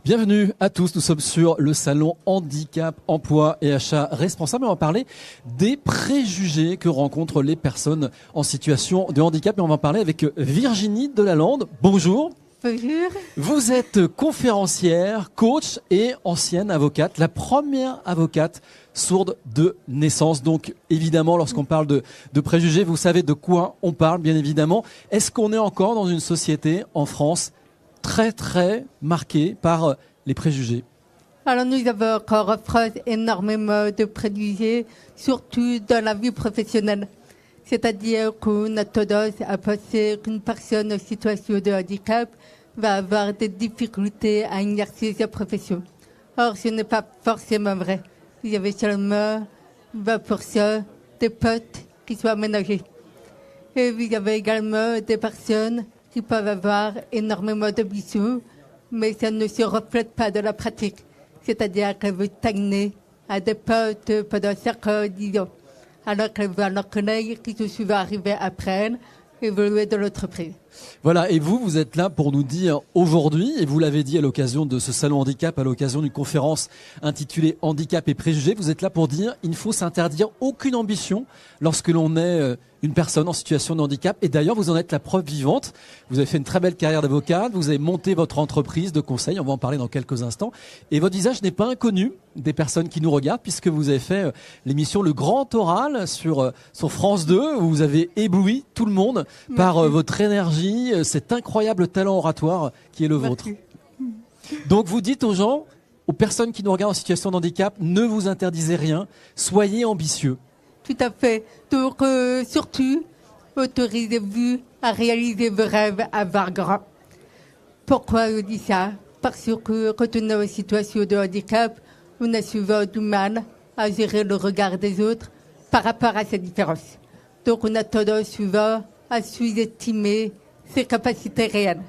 Bienvenue à tous, nous sommes sur le salon Handicap, Emploi et Achat Responsable. On va parler des préjugés que rencontrent les personnes en situation de handicap. Et on va en parler avec Virginie Delalande. Bonjour. Bonjour. Vous êtes conférencière, coach et ancienne avocate, la première avocate sourde de naissance. Donc évidemment, lorsqu'on parle de préjugés, vous savez de quoi on parle, bien évidemment. Est-ce qu'on est encore dans une société en France très marquée par les préjugés? Alors nous avons encore en France énormément de préjugés, surtout dans la vie professionnelle. C'est-à-dire qu'on a tendance à penser qu'une personne en situation de handicap va avoir des difficultés à exercer sa profession. Or, ce n'est pas forcément vrai. Il y avait seulement 20% des postes qui sont aménagés. Et vous avez également des personnes qui peuvent avoir énormément d'ambition, mais ça ne se reflète pas dans la pratique. C'est-à-dire qu'elles veulent stagner à des postes pendant 5 ans, 10 ans, alors qu'elles voient leurs collègues qui sont souvent arrivés après elles évoluer dans l'entreprise. Voilà, et vous êtes là pour nous dire aujourd'hui, et vous l'avez dit à l'occasion de ce salon handicap, à l'occasion d'une conférence intitulée Handicap et préjugés, vous êtes là pour dire il ne faut s'interdire aucune ambition lorsque l'on est une personne en situation de handicap. Et d'ailleurs, vous en êtes la preuve vivante. Vous avez fait une très belle carrière d'avocate, vous avez monté votre entreprise de conseil, on va en parler dans quelques instants. Et votre visage n'est pas inconnu des personnes qui nous regardent, puisque vous avez fait l'émission Le Grand Oral sur France 2, où vous avez ébloui tout le monde par votre énergie, cet incroyable talent oratoire qui est le vôtre. Donc vous dites aux gens, aux personnes qui nous regardent en situation de handicap, ne vous interdisez rien, soyez ambitieux. Tout à fait. Donc surtout, autorisez-vous à réaliser vos rêves à voir grand. Pourquoi je dis ça? Parce que quand on est en situation de handicap, on a souvent du mal à gérer le regard des autres par rapport à cette différence. Donc on a tendance souvent à sous-estimer ses capacités réelles.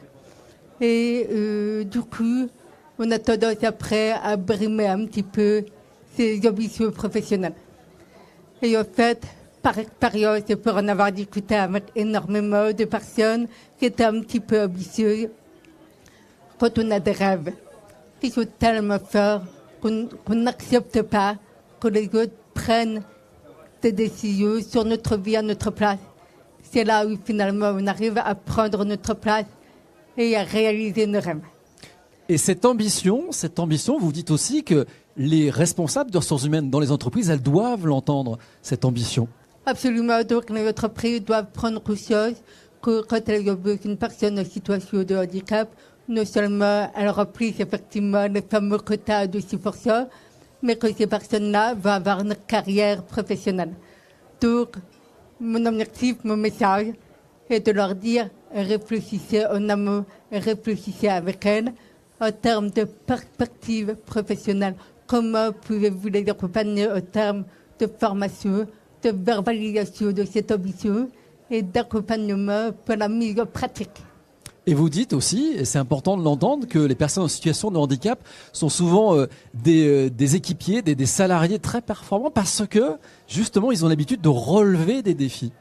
Et du coup, on a tendance après à brimer un petit peu ses ambitions professionnelles. Et en fait, par expérience, et pour en avoir discuté avec énormément de personnes qui étaient un petit peu ambitieuses, quand on a des rêves qui sont tellement forts qu'on n'accepte pas que les autres prennent des décisions sur notre vie à notre place. C'est là où finalement on arrive à prendre notre place et à réaliser nos rêves. Et cette ambition, vous dites aussi que les responsables de ressources humaines dans les entreprises, elles doivent l'entendre, cette ambition. Absolument. Donc les entreprises doivent prendre conscience que quand elles ont une personne en situation de handicap, non seulement elles remplissent effectivement les fameux quotas de 6%, mais que ces personnes-là vont avoir une carrière professionnelle. Donc, mon objectif, mon message, est de leur dire réfléchissez en amont, réfléchissez avec elles en termes de perspective professionnelle. Comment pouvez-vous les accompagner en termes de formation, de verbalisation de cette ambition et d'accompagnement pour la mise en pratique. Et vous dites aussi, et c'est important de l'entendre, que les personnes en situation de handicap sont souvent des équipiers, des salariés très performants parce que, justement, ils ont l'habitude de relever des défis.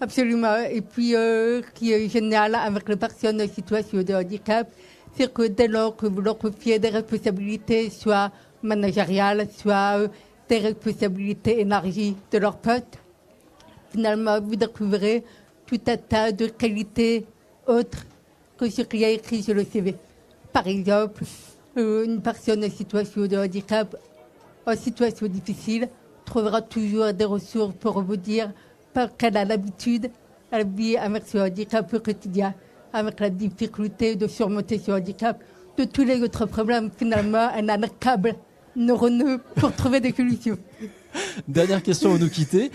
Absolument. Et puis, ce qui est génial avec les personnes en situation de handicap, c'est que dès lors que vous leur confiez des responsabilités, soit managériales, soit des responsabilités élargies de leur poste, finalement, vous découvrez tout un tas de qualités autres que ce qu'il y a écrit sur le CV. Par exemple, une personne en situation de handicap, en situation difficile, trouvera toujours des ressources pour vous dire qu'elle a l'habitude, elle vit avec ce handicap au quotidien, avec la difficulté de surmonter ce handicap. De tous les autres problèmes, finalement, elle a le câble neuroneux pour trouver des solutions. Dernière question avant de nous quitter.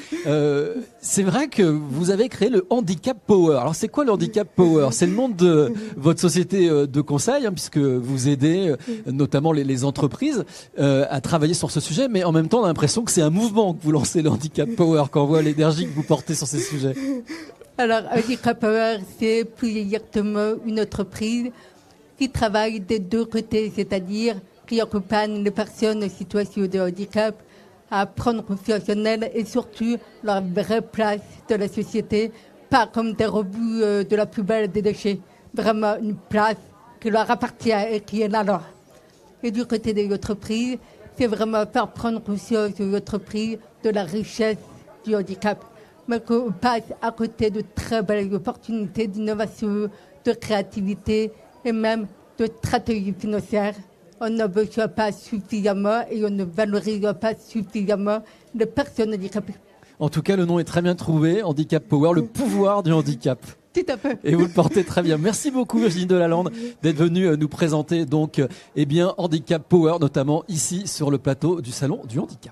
C'est vrai que vous avez créé le Handicap Power. Alors c'est quoi le Handicap Power? C'est le nom de votre société de conseil, hein, puisque vous aidez notamment les entreprises à travailler sur ce sujet, mais en même temps on a l'impression que c'est un mouvement que vous lancez, le Handicap Power, quand on voit l'énergie que vous portez sur ces sujets. Alors Handicap Power, c'est plus exactement une entreprise qui travaille des deux côtés, c'est-à-dire qui accompagne les personnes en situation de handicap à prendre confiance en elles et surtout leur vraie place dans la société, pas comme des rebuts de la poubelle des déchets. Vraiment une place qui leur appartient et qui est la leur. Et du côté des entreprises, c'est vraiment faire prendre conscience aux entreprises de la richesse du handicap. Mais qu'on passe à côté de très belles opportunités d'innovation, de créativité et même de stratégie financière. On ne besoin pas suffisamment et on ne valorise pas suffisamment les personnes handicapées. En tout cas, le nom est très bien trouvé, Handicap Power, le pouvoir du handicap. Tout à fait. Et vous le portez très bien. Merci beaucoup Virginie Delalande d'être venue nous présenter donc Handicap Power, notamment ici sur le plateau du Salon du Handicap.